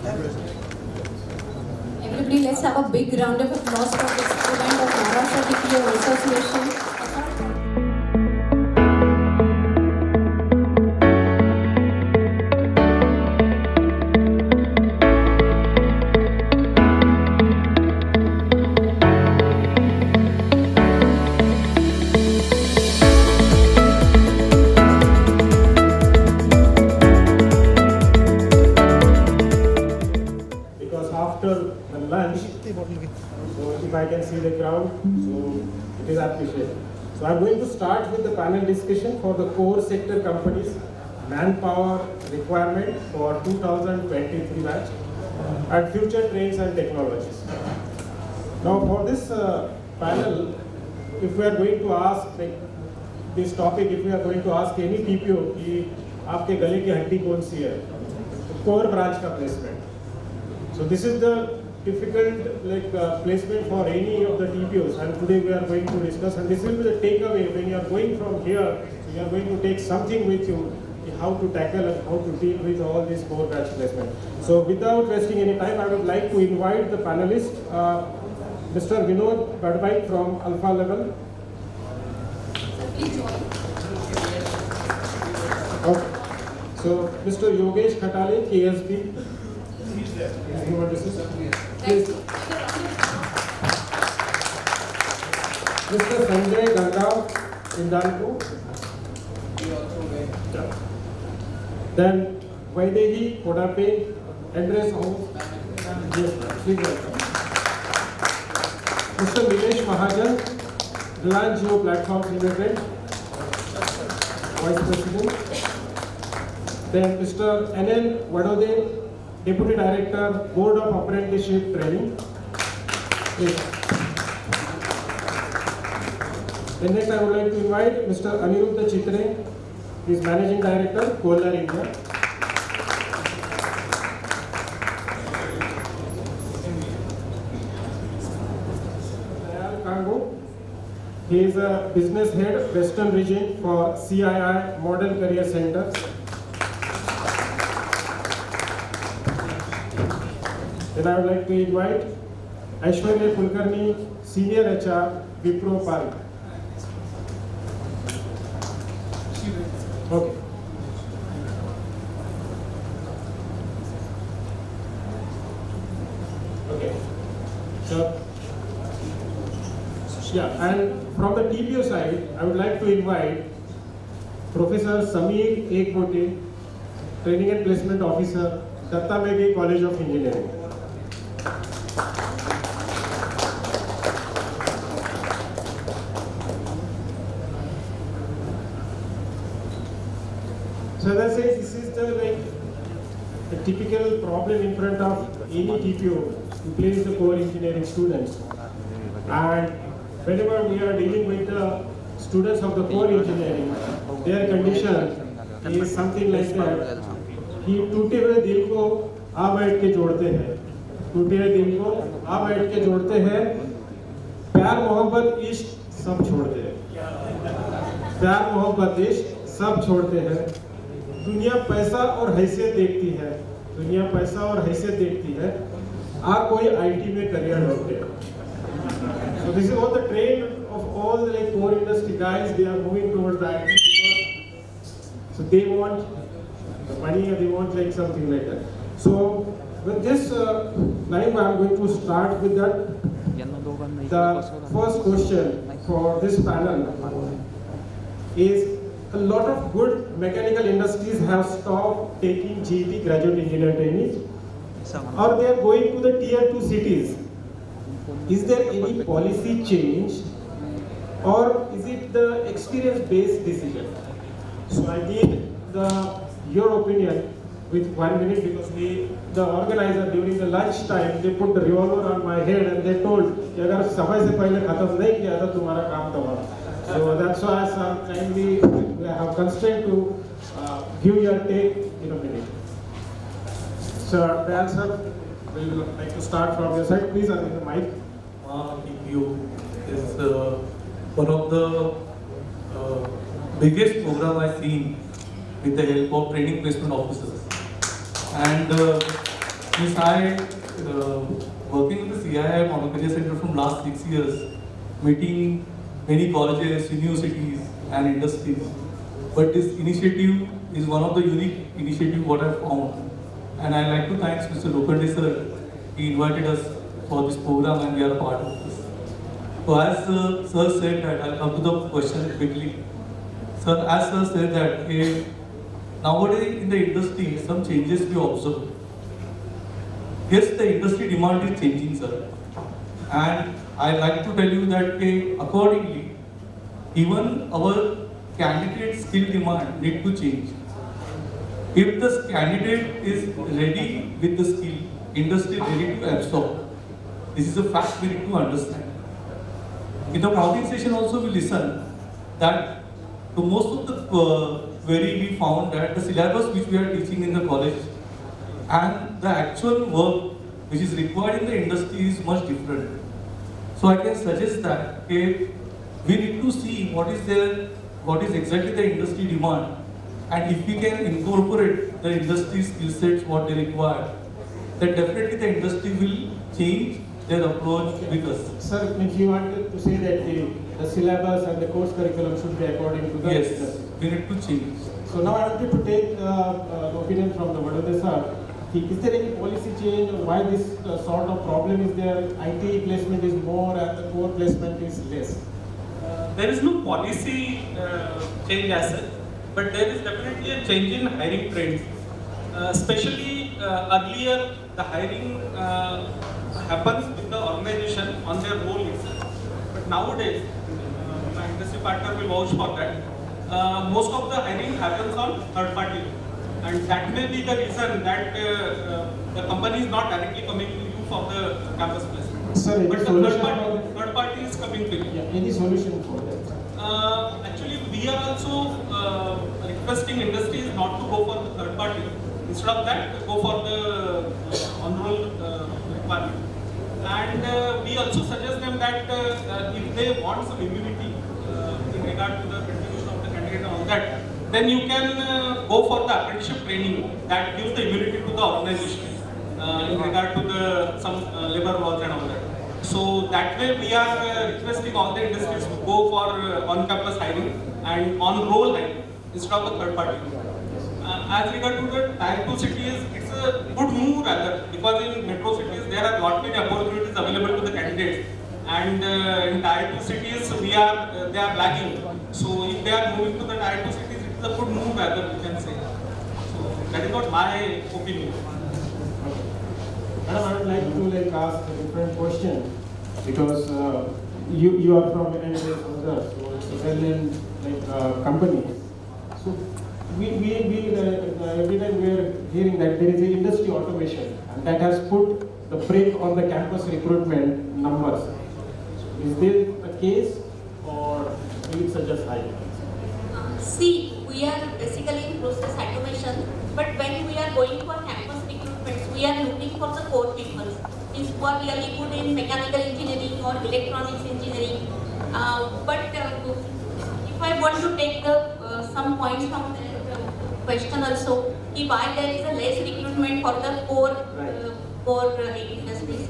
Everybody, let's have a big round of applause for this event of Maharashtra TPO Association. If I can see the crowd, so it is appreciated. So I'm going to start with the panel discussion for the core sector companies manpower requirement for 2023 batch and future trends and technologies. Now for this panel, if we are going to ask this topic, if we are going to ask any TPO कि आपके गले की हड्डी कौन सी है, core branch का placement. So this is the difficult placement for any of the TPOs, and today we are going to discuss, and this will be the takeaway when you are going from here. So you are going to take something with you, how to tackle and how to deal with all these core batch placement. So without wasting any time, I would like to invite the panelists, Mr. Vinod Gadbai from Alpha Level. Okay. So Mr. Yogesh Khatale, KSB. Please. Mr. Sanjay Gangao, Indanpur. Then Vaidehi, Kodape, address house. Yes, please welcome. Mr. Nilesh Mahajan, Reliance Jio Platforms Limited, Vice President. Then Mr. NN Wadode, Deputy Director, Board of Apprenticeship Training. Yes. Then next I would like to invite Mr. Aniruddha Chitre, he is Managing Director, Kolar India. Dayal Kango, he is a Business Head, Western Region for CII Model Career Center. Then I would like to invite ISHRAE Kulkarni, Senior HR, Wipro Park. Okay. Okay. So, yeah, and from the TPO side, I would like to invite Professor Sameer Ekbote, Training and Placement Officer, Datta Meghe College of Engineering. So as I say, this is the typical problem in front of any TPO to place the core engineering students. And whenever we are dealing with the students of the core engineering, their condition is something like that. कि टूटे हुए दिल को आ बैठ के जोड़ते हैं, टूटे हुए दिल को आ बैठ के जोड़ते हैं, प्यार मोहब्बत इश्क सब छोड़ते हैं, प्यार मोहब्बत इश्क सब छोड़ते हैं, दुनिया पैसा और हैसियत देखती है, दुनिया पैसा और हैसियत देखती है, कोई आईटी में करियर ढूंढते हैं. So this is all the trend of all the core industry guys, they are moving towards the IT because so they want the money and they want something like that. So with this line, I am going to start with that. The first question for this panel is a lot of good mechanical industries have stopped taking GET graduate engineer trainees, or they are going to the tier 2 cities. Is there any policy change, or is it the experience-based decision? So I need your opinion with 1 minute, because the organizer during the lunch time, they put the revolver on my head and they told, "Agar samay se pehle khatam nahi kiya tha, tumhara kaam tamam." So that's why I kindly have constrained to give your take in a minute. Sir, Dayal sir, we would like to start from your side. Please unmute the mic. TPO is one of the biggest program I've seen with the help of training placement officers. And Yes, working with the CII Monocareer Center from last 6 years, meeting many colleges, universities and industries. But this initiative is one of the unique initiatives what I found. And I like to thank Mr. Wadode sir. He invited us for this program and we are a part of this. So as sir said that, I'll come to the question quickly. Sir, as sir said that nowadays in the industry, some changes we observe. Yes, the industry demand is changing, sir. And I like to tell you that accordingly, even our candidate skill demand need to change. If the candidate is ready with the skill, industry ready to absorb. This is a fact we need to understand. In the morning session also we listen that to most of the query we found that the syllabus which we are teaching in the college and the actual work which is required in the industry is much different. So I can suggest that we need to see what is exactly the industry demand, and if we can incorporate the industry skill sets what they require, then definitely the industry will change their approach with us. Sir, if you wanted to say that the syllabus and the course curriculum should be according to the Yes, we need to change. So now I wanted to take the opinion from the Wadode sir. Is there any policy change or why this sort of problem is there? IT placement is more and the core placement is less. There is no policy change as such, but there is definitely a change in hiring trends. Especially earlier, the hiring happens with the organization on their role itself. But nowadays, my industry partner will vouch for that. Most of the hiring happens on third party, and that may be the reason that the company is not directly coming to you for the campus placement. Sir, but the third party is coming to you. Yeah, any solution for that? Actually, we are also requesting industries not to go for the third party. Instead of that, go for the on-roll requirement. And we also suggest them that if they want some immunity in regard to the contribution of the candidate and all that, then you can go for the apprenticeship training that gives the immunity to the organization in regard to the some labor laws and all that. So that way we are requesting all the industries to go for on-campus hiring and on-roll hiring instead of the third party. As regard to the Tier 2 cities, it's a good move rather, because in metro cities there are lot many opportunities available to the candidates, and in Tier 2 cities they are lagging. So if they are moving to the Tier 2 cities, it's a good move rather, we can say. So that is what my opinion. Madam, I would like to ask a different question, because you are from NASSCOM, so it's a well-known company. So we every time we are hearing that there is an industry automation, and that has put the brake on the campus recruitment numbers. Is this the case, or will it suggest high? See, we are basically in process automation, but when we are going for campus recruitments, we are looking for the core people. Means who are really good in mechanical engineering or electronics engineering. But if I want to take the some points from the question also, why there is a less recruitment for the core industries.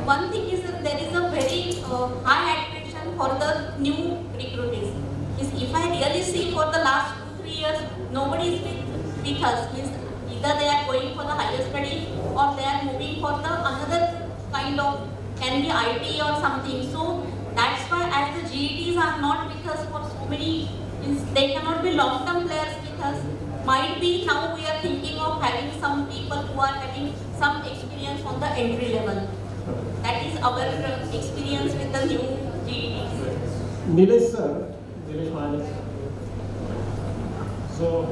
One thing is that there is a very high attraction for the new recruitees. If I really see for the last 2-3 years, nobody is with us. Means either they are going for the higher study or they are moving for the another kind of, can be IT or something. So that's why as the GETs are not with us for so many, they cannot be long-term players with us. Might be now we are thinking of having some people who are having some experience on the entry level. That is our experience with the new GETs. Nilesh sir, so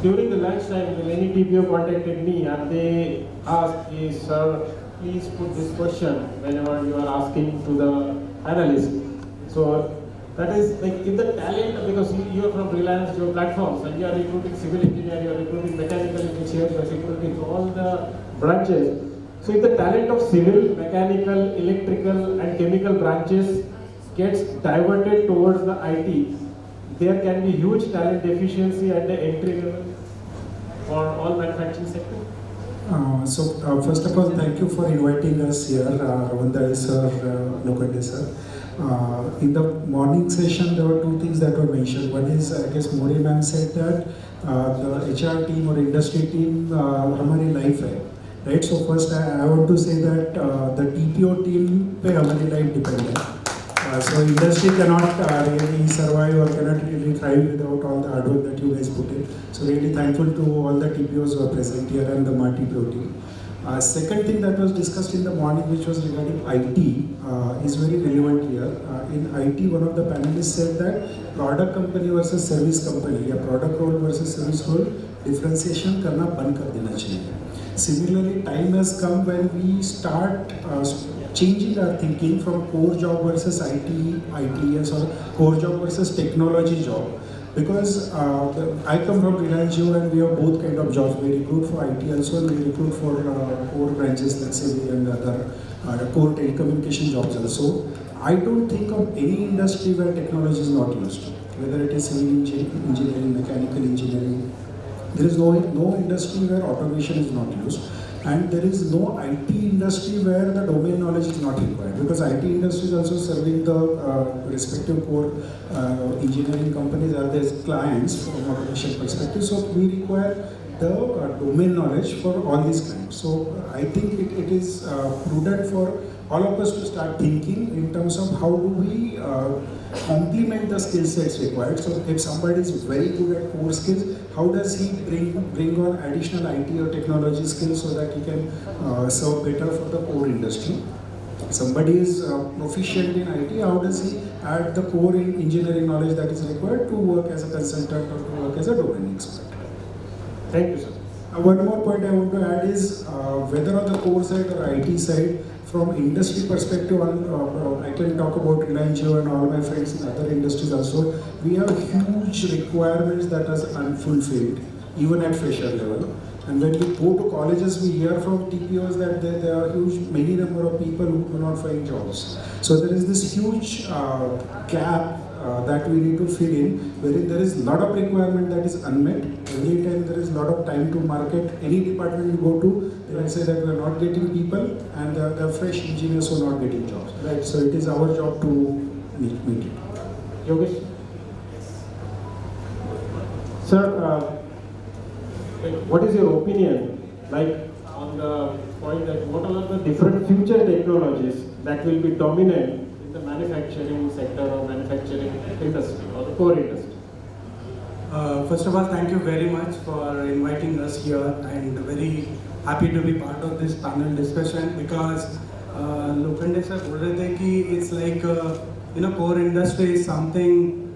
during the lunchtime, many TPO contacted me and they asked, sir, please put this question whenever you are asking to the analyst. So that is like, if the talent, because you are from Reliance Geo Platforms and you are recruiting civil engineer, you are recruiting mechanical engineer, you are recruiting all the branches. So if the talent of civil, mechanical, electrical and chemical branches gets diverted towards the IT, there can be huge talent deficiency at the entry level for all manufacturing sector. First of all, thank you for inviting us here, Virendra sir, Lokande sir. In the morning session, there were two things that were mentioned. One is, I guess, Mori ma'am said that the HR team or industry team, हमारी life है, right? So first, I want to say that the TPO team पे हमारी life depend है. So industry cannot really survive or cannot really thrive without all the hard work that you guys put in. So really thankful to all the TPOs who are present here and the MaTPO team. Second thing that was discussed in the morning, which was regarding IT, is very relevant here. In IT, one of the panelists said that product company versus service company, या product role versus service role, differentiation करना बंद कर देना चाहिए. Similarly, time has come when we start changing our thinking from core job versus ITS or core job versus technology job. Because I come from Reliance Jio and we have both kind of jobs. We recruit for IT also and we recruit for core branches, let's say, and other core telecommunication jobs also. I don't think of any industry where technology is not used. Whether it is civil engineering, mechanical engineering, there is no industry where automation is not used. And there is no IT industry where the domain knowledge is not required, because IT industry is also serving the respective core engineering companies as their clients from automation perspective. So we require the domain knowledge for all these clients. So I think it is prudent for all of us to start thinking in terms of how do we complement the skill sets required. So if somebody is very good at core skills, how does he bring on additional IT or technology skills so that he can serve better for the core industry? Somebody is proficient in IT, how does he add the core engineering knowledge that is required to work as a consultant or to work as a domain expert? Thank you, sir. One more point I want to add is whether on the core side or IT side, from industry perspective, I can talk about Reliance Jio and all my friends in other industries also. We have huge requirements that are unfulfilled, even at fresher level. And when we go to colleges, we hear from TPOs that there are many number of people who do not find jobs. So there is this huge gap that we need to fill in, wherein there is a lot of requirement that is unmet. Every time there is a lot of time to market. Any department you go to, they will say that we are not getting people and the fresh engineers who are not getting jobs. Right? So it is our job to meet it. Yogesh? Sir, what is your opinion on the point that what are the different future technologies that will be dominant in the manufacturing sector or manufacturing industry or the core industry? First of all, thank you very much for inviting us here, and very happy to be part of this panel discussion, because Lokande sir told that it's like core industry is something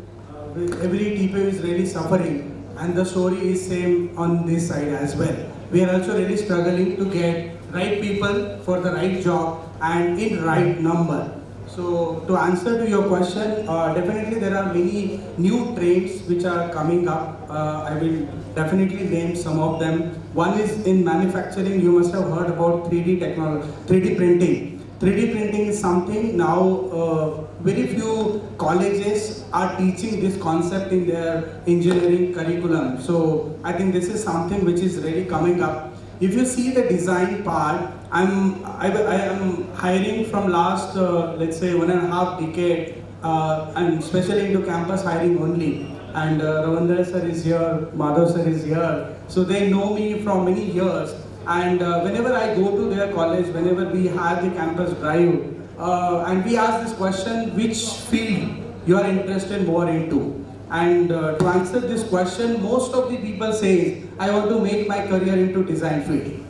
every TPO is really suffering, and the story is same on this side as well. We are also really struggling to get right people for the right job and in right number. So to answer to your question, definitely there are many new trends which are coming up. I will definitely name some of them. One is in manufacturing. You must have heard about 3D technology, 3D printing. 3D printing is something now very few colleges are teaching this concept in their engineering curriculum. So I think this is something which is really coming up. If you see the design part, I am hiring from last let's say 1.5 decade, and especially into campus hiring only. And Virendra sir is here, Madhav sir is here, so they know me from many years. And whenever I go to their college, whenever we have the campus drive, and we ask this question, which field you are interested more into? And to answer this question, most of the people say, I want to make my career into design field.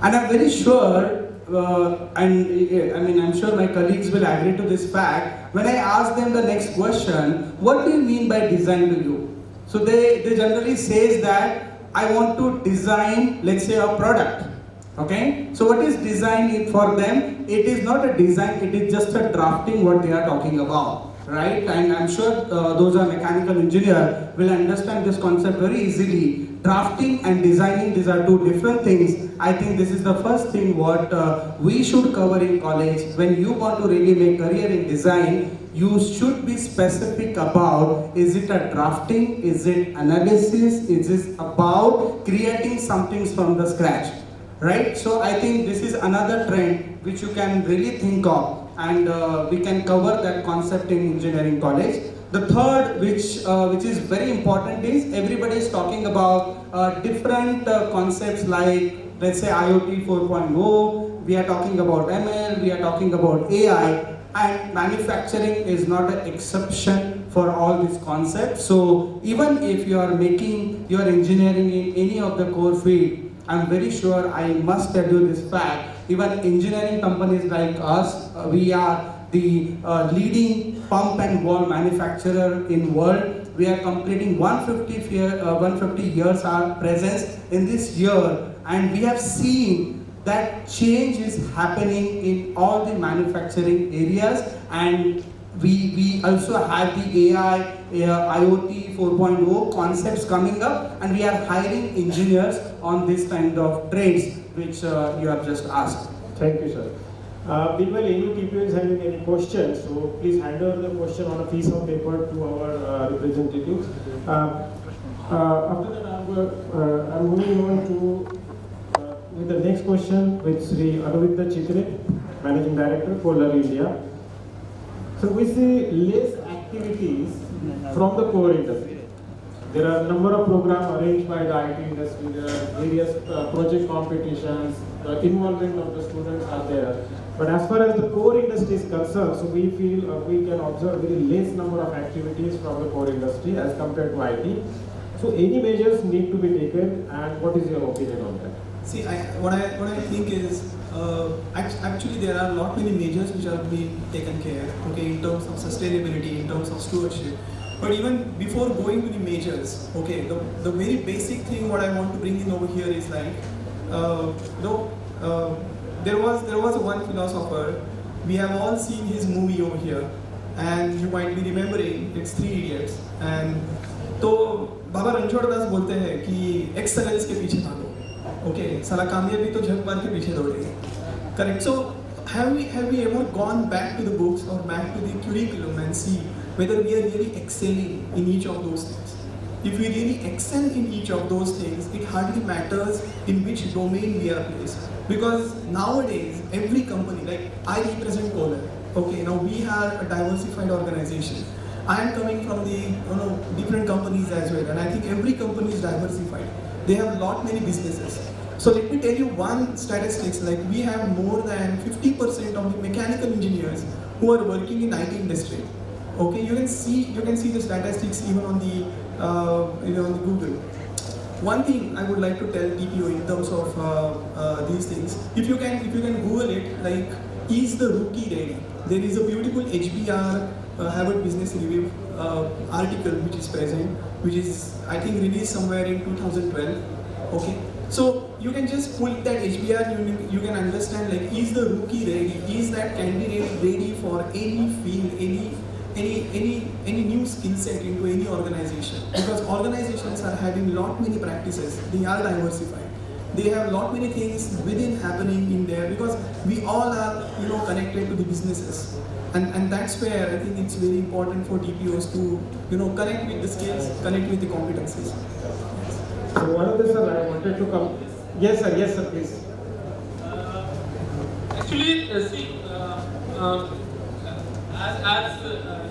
And I'm very sure, I'm sure my colleagues will agree to this fact, when I ask them the next question, what do you mean by design to you? So they generally say that I want to design, let's say, a product. Okay? So what is design for them? It is not a design, it is just a drafting what they are talking about. Right? And I'm sure those are mechanical engineers will understand this concept very easily. Drafting and designing, these are two different things. I think this is the first thing what we should cover in college. When you want to really make career in design, you should be specific about, is it a drafting, is it analysis, is it about creating something from the scratch? right? So I think this is another trend which you can really think of, and we can cover that concept in engineering college. The third, which is very important, is everybody is talking about different concepts like, let's say, IoT 4.0, we are talking about ML, we are talking about AI, and manufacturing is not an exception for all these concepts. So even if you are making your engineering in any of the core field, I'm very sure I must tell you this fact, even engineering companies like us, we are the leading pump and valve manufacturer in world. We are completing 150 years our presence in this year, and we have seen that change is happening in all the manufacturing areas, and we also have the AI, IoT 4.0 concepts coming up, and we are hiring engineers on this kind of trades which you have just asked. Thank you, sir. Meanwhile, any TPO is having any questions, so please hand over the question on a piece of paper to our representatives. After that, I'm moving on to with the next question with Shri Managing Director, Polar India. So we see less activities from the core industry. There are a number of programs arranged by the IT industry. There are various project competitions. The involvement of the students are there. But as far as the core industry is concerned, so we feel we can observe very less number of activities from the core industry as compared to IT. So any measures need to be taken, and what is your opinion on that? See, what I think is, actually there are not many measures which are being taken care, okay, in terms of sustainability, in terms of stewardship. But even before going to the measures, okay, the very basic thing what I want to bring in over here is like, there was one philosopher, we have all seen his movie over here, and you might be remembering, it's Three Idiots. And तो बाबा रणछोड़ दास बोलते हैं कि excellence के पीछे भागो, okay, साला कामयाबी तो झक मार के पीछे दौड़ेगी, correct? So have we ever gone back to the books or back to the curriculum and see whether we are really excelling in each of those things? If we really excel in each of those things, it hardly matters in which domain we are placed. Because nowadays, every company, like I represent Kale, okay, now we are a diversified organization. I am coming from the different companies as well, and I think every company is diversified. They have lot many businesses. So let me tell you one statistics, like we have more than 50% of the mechanical engineers who are working in IT industry. Okay, you can see the statistics even on the on the Google. One thing I would like to tell TPO in terms of these things, if you can Google it, like, is the rookie ready? There is a beautiful HBR Harvard Business Review article which is present, which is I think released somewhere in 2012. Okay, so you can just pull that HBR, you can understand, like, is the rookie ready? Is that candidate ready for any field, any new skill set into any organization? Because organizations are having lot many practices, they are diversified. They have lot many things within happening in there, because we all are connected to the businesses. And that's where I think it's very important for TPOs to connect with the skills, connect with the competencies. So one of the sir, I wanted to come. Yes sir, please. Actually, see, as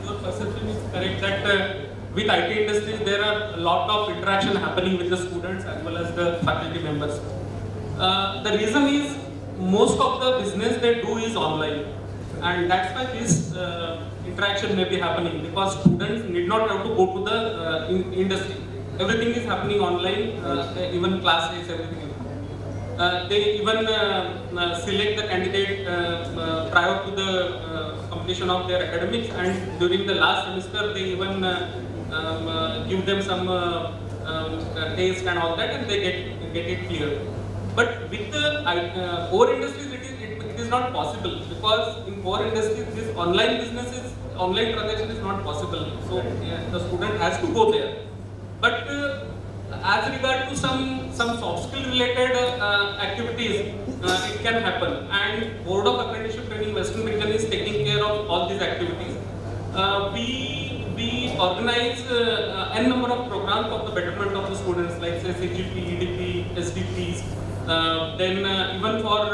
your perception is correct that with IT industry there are a lot of interaction happening with the students as well as the faculty members. The reason is most of the business they do is online, and that's why this interaction may be happening, because students need not have to go to the industry. Everything is happening online, even classes, everything. They even select the candidate prior to the completion of their academics, and during the last semester they even give them some taste and all that, and they get it clear. But with the core industries, it is not possible, because in core industries this online transaction is not possible. So the student has to go there. But as regard to some soft skill related activities, it can happen, and Board of Apprenticeship Training Western Region is taking care of all these activities. We organize n number of programs for the betterment of the students, like say CGP, EDP, SDPs, Then even for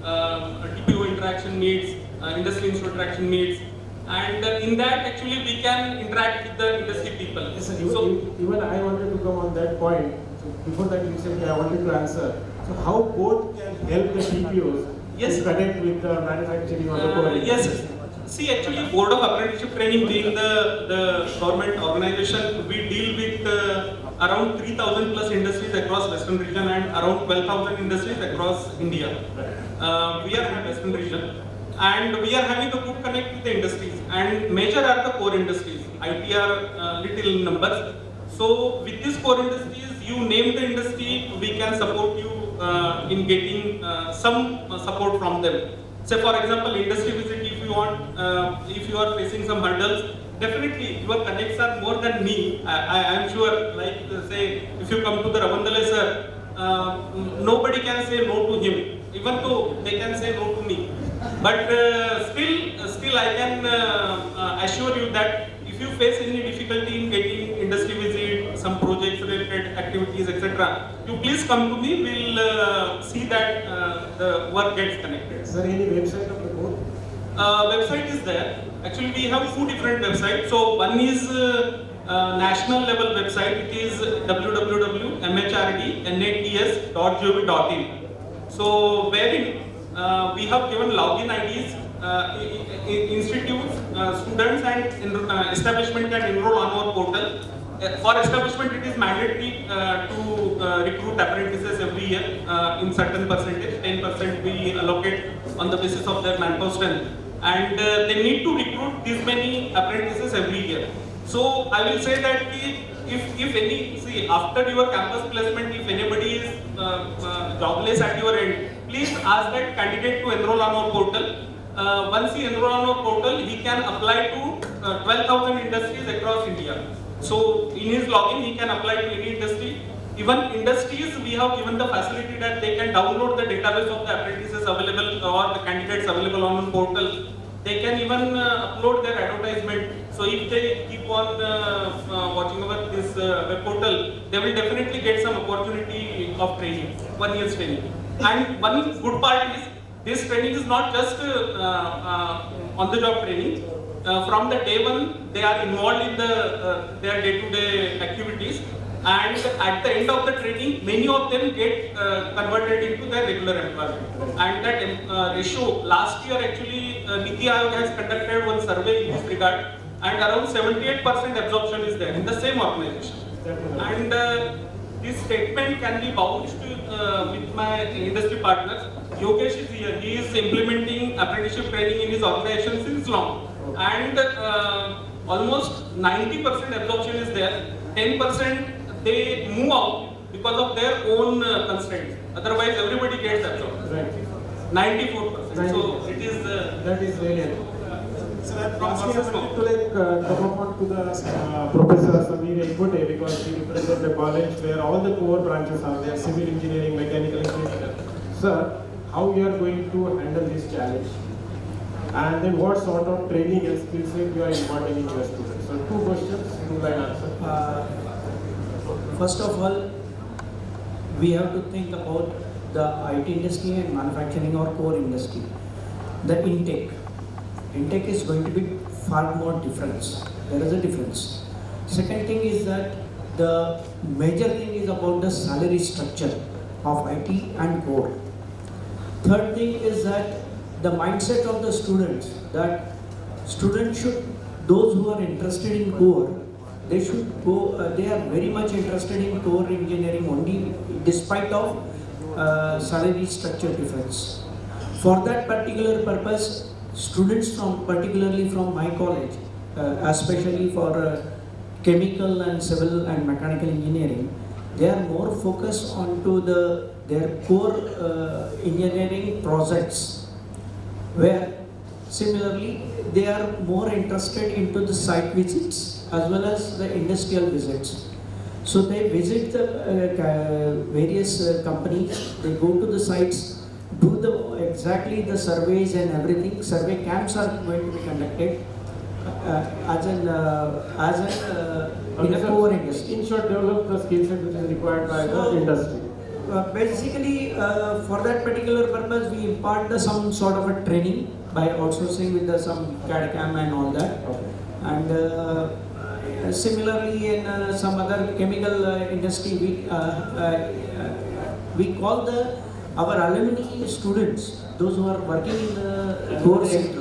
TPO interaction meets, industry institute interaction meets, and in that actually we can interact with the industry people. Yes, sir. Even I wanted to come on that point. So before that, recently I wanted to answer. So how both can help the TPOs to connect with the manufacturing or the core? Yes. See, actually, Board of Apprenticeship Training being the government organization, we deal with around 3,000 plus industries across Western region and around 12,000 industries across India. We are in Western region and we are having a good connect with the industries, and major are the core industries. IT are little in numbers. So with these core industries, you name the industry, we can support you in getting some support from them. Say for example, industry visit, if you want, if you are facing some hurdles, definitely your connects are more than me. I am sure, like say, if you come to the Ravandale sir, nobody can say no to him, even though they can say no to me. But still I can assure you that if you face any difficulty in getting industry visit, some projects related activities, etc., you please come to me. We'll see that the work gets connected. Is there any website of the board? Website is there. Actually, we have two different websites. So one is national level website. It is www.mhrd.nats.gov.in. So wherein we have given login IDs. Institutes, students and establishment can enroll on our portal. For establishment, it is mandatory to recruit apprentices every year in certain percentage. 10% we allocate on the basis of their manpower strength, and they need to recruit this many apprentices every year. So I will say that if any, see, after your campus placement, if anybody is jobless at your end, please ask that candidate to enroll on our portal. Once he enroll on our portal, he can apply to 12,000 industries across India. So in his login, he can apply to any industry. Even industries, we have given the facility that they can download the database of the apprentices available or the candidates available on the portal. They can even upload their advertisement. So if they keep on watching over this web portal, they will definitely get some opportunity of training, 1 year's training. And one good part is, this training is not just on-the-job training. From the day one, they are involved in their day-to-day activities, and at the end of the training, many of them get converted into their regular employment. And that ratio, last year actually, Niti Aayog has conducted one survey in this regard, and around 78% absorption is there in the same organization. And this statement can be vouched with my industry partners. Yogesh is here. He is implementing apprenticeship training in his organization since long, and almost 90% absorption is there. 10% they move out because of their own constraints. Otherwise, everybody gets absorbed. Right. 94%. So it is. That is very helpful. So that lastly, I wanted to come up on to the Professor Samir Ekbote, because he represents the college where all the core branches are there: civil engineering, mechanical engineering. Sir, how you are going to handle this challenge? And then what sort of training and skill set you are imparting in your students? So 2 questions, 2-line answer. First of all, we have to think about the IT industry and manufacturing or core industry. The intake is going to be far more difference. There is a difference. Second thing is that the major thing is about the salary structure of IT and core. Third thing is that the mindset of the students, that students should, those who are interested in core, they should go, they are very much interested in core engineering only, despite of salary structure difference. For that particular purpose, students from, particularly from my college, especially for chemical and civil and mechanical engineering, they are more focused onto their core engineering projects, where similarly they are more interested into the site visits as well as the industrial visits. So they visit the various companies, they go to the sites, do exactly the surveys and everything. Survey camps are going to be conducted in a core industry. In short, develop the skill set which is required by the industry. basically, for that particular purpose, we impart some sort of a training by outsourcing with some CAD CAM and all that. Okay. And similarly, in some other chemical industry, we call our alumni students, those who are working in the core sector.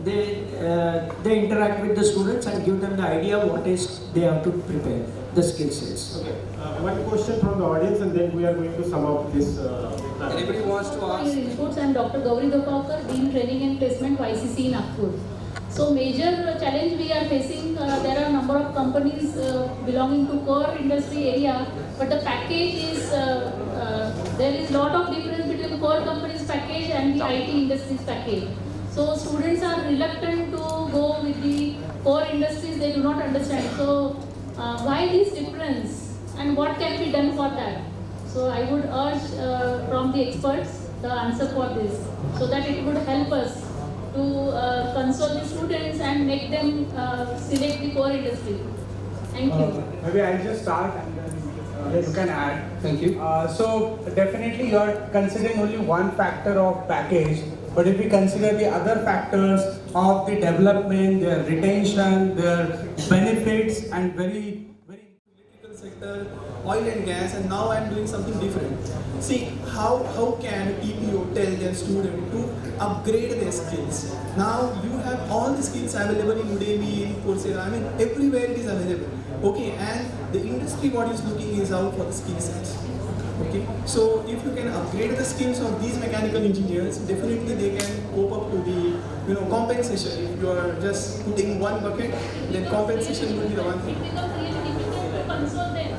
They interact with the students and give them the idea what is they have to prepare, the skill sets. Okay. One question from the audience, and then we are going to sum up this. Anybody wants to For ask? your inputs, I'm Dr. Gauri Dopawkar, Dean Training and Placement, YCC Nagpur. So major challenge we are facing, there are a number of companies belonging to core industry area, but the package is, there is lot of difference between core companies package and the IT industries package. So students are reluctant to go with the core industries, they do not understand. So why this difference and what can be done for that? So I would urge from the experts the answer for this, so that it would help us to console the students and make them select the core industry. Thank you. Maybe I'll just start and then you can add. Thank you. So definitely you are considering only one factor of package, but if we consider the other factors of the development, their retention, their benefits, and very Electrical sector, oil and gas, and now I'm doing something different. See, how can TPO tell their student to upgrade their skills? Now you have all the skills available in Udemy, in Coursera, I mean everywhere it is available. Okay, and the industry what is looking is out for the skill sets. Okay, so if you can upgrade the skills of these mechanical engineers, definitely they can cope up to the compensation. If you are just putting one bucket, then compensation will be the one thing. It becomes really difficult to console them.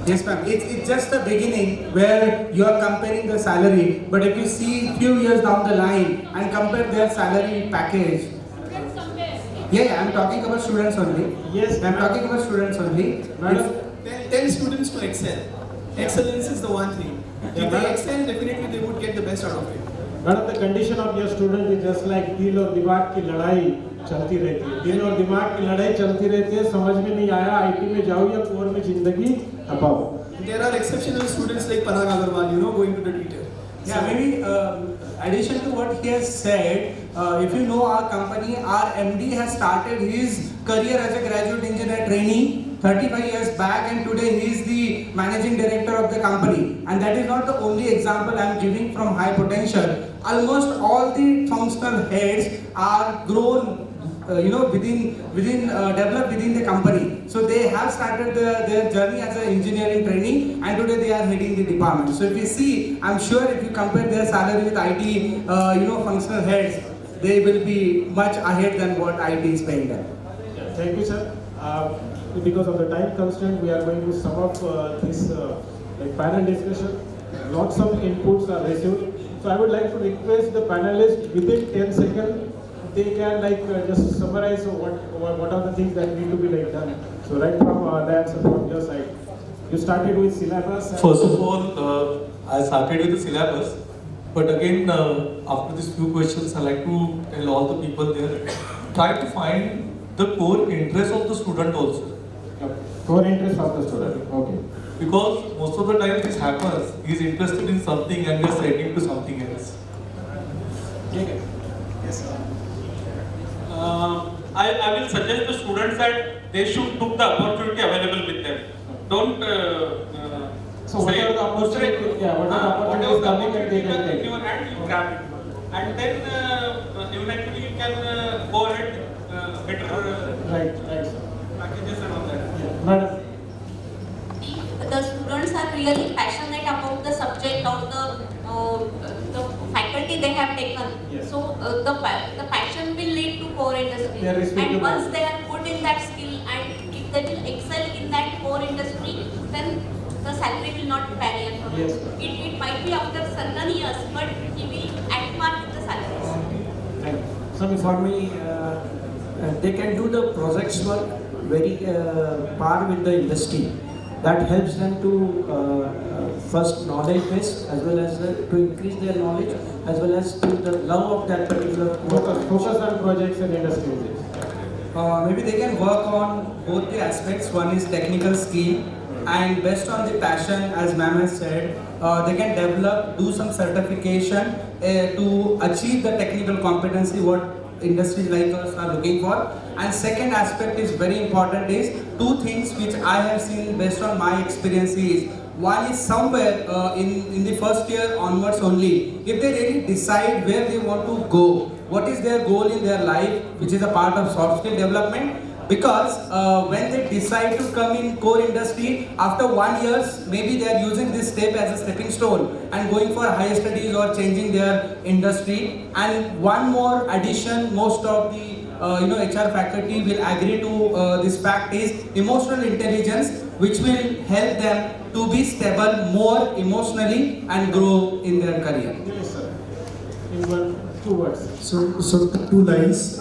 Yes, ma'am. It's just the beginning where you are comparing the salary, but if you see few years down the line and compare their salary package. Students compare. Yeah, I'm talking about students only. Yes, I'm talking about students only. Madam. Tell students to excel. Excellence is the one thing. If they excel, definitely they would get the best out of it. Madam, the condition of your student is just like दिल और दिमाग की लड़ाई चलती रहती है. दिल और दिमाग की लड़ाई चलती रहती है. समझ में नहीं आया आईटी में जाओ या कोर में जिंदगी खपाओ. There are exceptional students like Parag Agarwal, going to the Twitter. Yeah, maybe addition to what he has said, if you know our company, our MD has started his career as a graduate engineer trainee 35 years back, and today he is the managing director of the company. And that is not the only example I am giving from high potential. Almost all the functional heads are grown developed within the company. So they have started their journey as an engineering trainee, and today they are heading the department. So if you see, I'm sure if you compare their salary with IT, functional heads, they will be much ahead than what IT is paying them. Thank you, sir. Because of the time constraint, we are going to sum up this panel discussion. Lots of inputs are received. So I would like to request the panelists within 10 seconds. They can just summarize what are the things that need to be done. So right from Dayal, from your side, you started with syllabus. First of all, I started with the syllabus, but again, after these few questions, I like to tell all the people there, try to find the core interest of the student also. Core interest of the student. Okay. Because most of the time this happens, he is interested in something and we are sending to something else. Okay. Yes, sir. I will suggest the students that they should took the opportunity available with them. Don't So what are the opportunities? Yeah, what are the opportunities coming that they can take? in your hand, you grab it, and then eventually you can go ahead better Right, sir. packages and all that. Yeah. Madam. If the students are really passionate about the subject or the faculty they have taken, Yes. so the passion will lead to core industry. They are respectable. And once they are good in that skill, and if they will excel in that core industry, then the salary will not be barrier for Yes, them. It might be after certain years, but he will advance with the salaries. Thank you. For me, they can do the projects work very par with the industry. That helps them to first knowledge base, as well as to increase their knowledge, as well as to the love of that particular Focus on projects and industries. Maybe they can work on both the aspects. One is technical skill, and based on the passion, as ma'am has said, they can develop, do some certification to achieve the technical competency what industries like us are looking for. And second aspect is very important is two things which I have seen based on my experience is, one is somewhere in the first year onwards only, if they really decide where they want to go, what is their goal in their life, which is a part of soft skill development. Because when they decide to come in core industry, after 1 year, maybe they are using this step as a stepping stone and going for higher studies or changing their industry. And one more addition, most of the HR faculty will agree to this fact is emotional intelligence, which will help them to be stable more emotionally and grow in their career. Yes, sir. In 2 words. So 2 lines.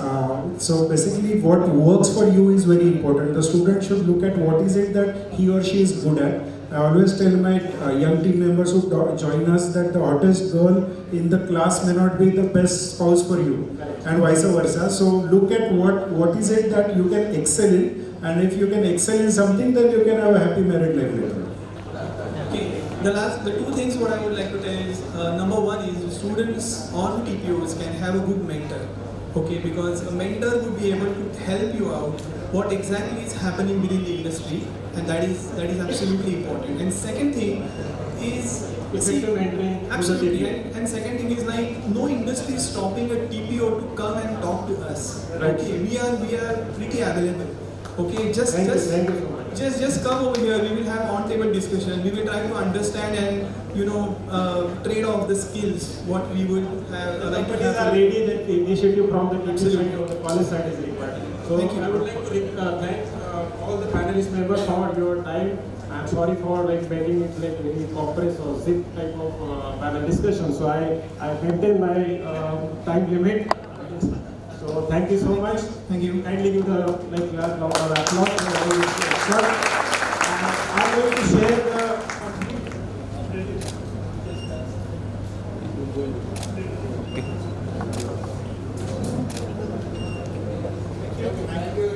So basically, what works for you is very important. The student should look at what is it that he or she is good at. I always tell my young team members who join us that the hottest girl in the class may not be the best spouse for you, and vice versa. So look at what is it that you can excel in, and if you can excel in something, then you can have a happy married life later. Okay, the 2 things what I would like to tell is, number 1 is students on TPOs can have a good mentor. Okay, because a mentor would be able to help you out what exactly is happening within the industry, and that is absolutely important. And second thing is Effective mentoring. absolutely, and second thing is like no industry is stopping a TPO to come and talk to us. Right. Okay, we are pretty available. Okay, Thank you so much. just come over here. We will have on-table discussion. We will try to understand and trade off the skills what we would have. Like But is a lady that the initiative from the TPO or the college side is required. So Thank you. I would like to thank all the panelist members for your time. I'm sorry for making it very compressed or zip type of panel discussion. So I maintain my time limit. So thank you so much. Thank you. Kindly give the round of applause. I'm going to share the. Thank you.